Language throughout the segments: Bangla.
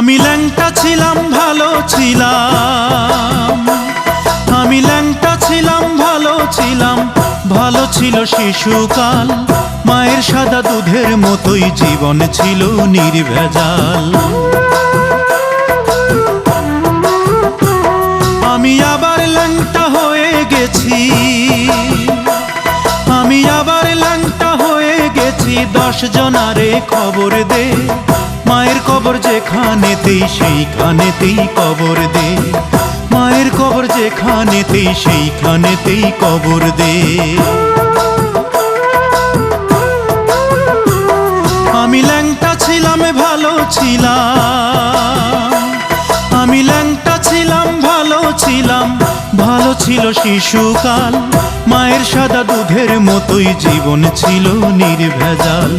আমি ল্যাংটা ছিলাম ভালো ছিলাম, আমি ল্যাংটা ছিলাম ভালো ছিলাম, ভালো ছিল শিশুকাল। মায়ের সাদা দুধের মতোই জীবন ছিল নির্ভেজাল। আমি আবার ল্যাংটা হয়ে গেছি, আমি আবার ল্যাংটা হয়ে গেছি। 10 জনারে খবর দে, মায়ের কবর যেখানেতেই সেইখানেতেই কবর দে, মায়ের কবর যেখানেতেই সেইখানেতেই কবর দে। আমি ল্যাংটা ছিলাম ভালো ছিলাম, আমি ল্যাংটা ছিলাম ভালো ছিলাম, ভালো ছিল শিশুকাল। মায়ের সাদা দুধের মতোই জীবন ছিল নির্ভেজাল,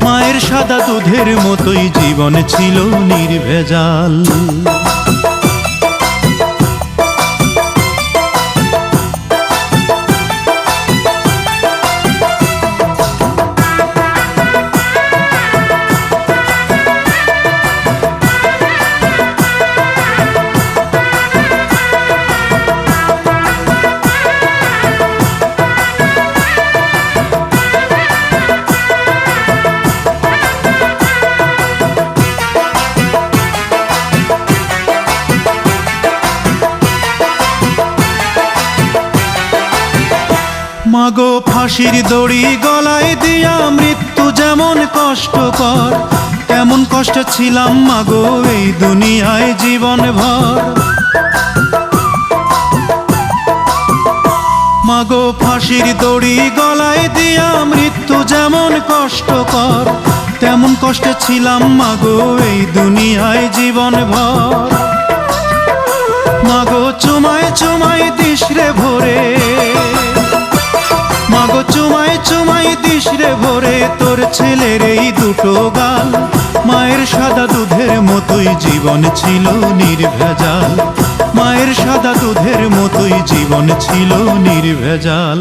মায়ের সাদা দুধের মতোই জীবন ছিল নির্ভেজাল। মাগো ফাঁসির দড়ি গলায় দিয়া মৃত্যু যেমন কষ্টকর, তেমন কষ্ট ছিলাম মাগো এই দুনিয়ায় জীবন ভর। মাগো ফাঁসির দড়ি গলায় দিয়া মৃত্যু যেমন কষ্টকর, তেমন কষ্ট ছিলাম মাগো এই দুনিয়ায় জীবন ভর। মাগো চুমায় চুমায় দিস রে ভরে, মাগো চুমায় চুমায় দিস রে ভরে তোর ছেলের এই দুটো গাল। মায়ের সাদা দুধের মতোই জীবন ছিল নির্ভেজাল, মায়ের সাদা দুধের মতোই জীবন ছিল নির্ভেজাল।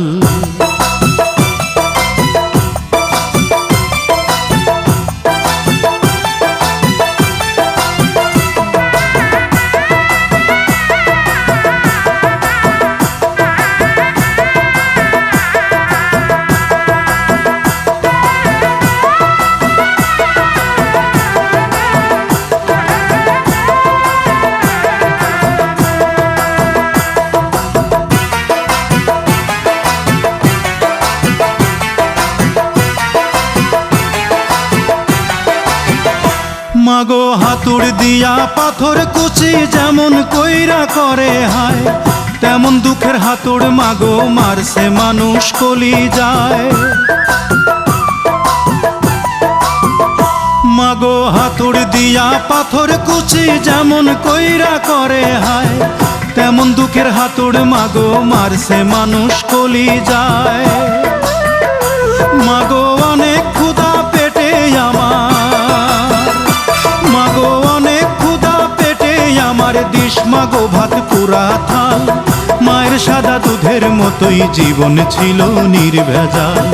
মাগো হাতুড় দিয়া পাথর কুচি যেমন কইরা করে হায়, তেমন দুঃখের হাতুড় মাগো মারছে মানুষ কলি যায়। মাগো হাতুড় দিয়া পাথর কুচি যেমন কইরা করে হায়, তেমন দুঃখের হাতুড় মাগো মারছে মানুষ কলি যায়। মাগো অনেক ক্ষুধা পেটে আমার, মাগো অনেক ক্ষুধা পেটে আমার, দিস মাগো ভাত পুরা থাল। মায়ের সাদা দুধের মতোই জীবন ছিল নির্ভেজাল,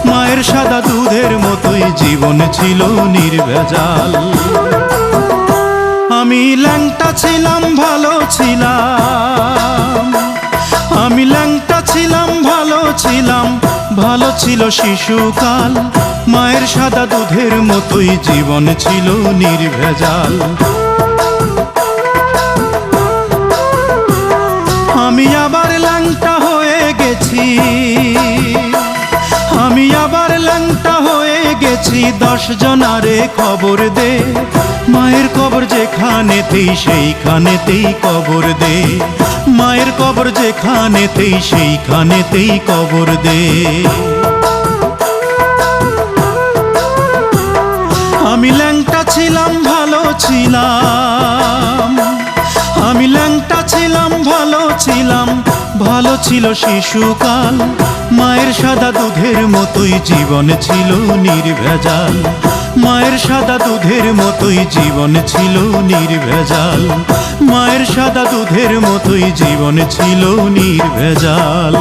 মায়ের সাদা দুধের মতোই জীবন ছিল নির্ভেজাল। আমি ল্যাংটা ছিলাম ভালো ছিলাম, আমি ল্যাংটা ছিলাম ভালো ছিলাম, ভালো ছিল শিশুকাল। মায়ের সাদা দুধের মতোই জীবন ছিল নির্ভেজাল। আমি আবার ল্যাংটা হয়ে গেছি, আমি আবার ল্যাংটা হয়ে গেছি। 10 জনারে খবর দে, মায়ের কবর যেখানেতেই সেইখানেতেই কবর দে, মায়ের কবর যেখানেতেই সেইখানেতেই কবর দে। আমি ল্যাংটা ছিলাম ভালো ছিলাম, আমি ল্যাংটা ছিলাম ভালো ছিলাম, ভালো ছিল শিশুকাল। মায়ের সাদা দুধের মতোই জীবন ছিল নির্ভেজাল, মায়ের সাদা দুধের মতোই জীবন ছিল নির্ভেজাল, মায়ের সাদা দুধের মতোই জীবন ছিল নির্ভেজাল।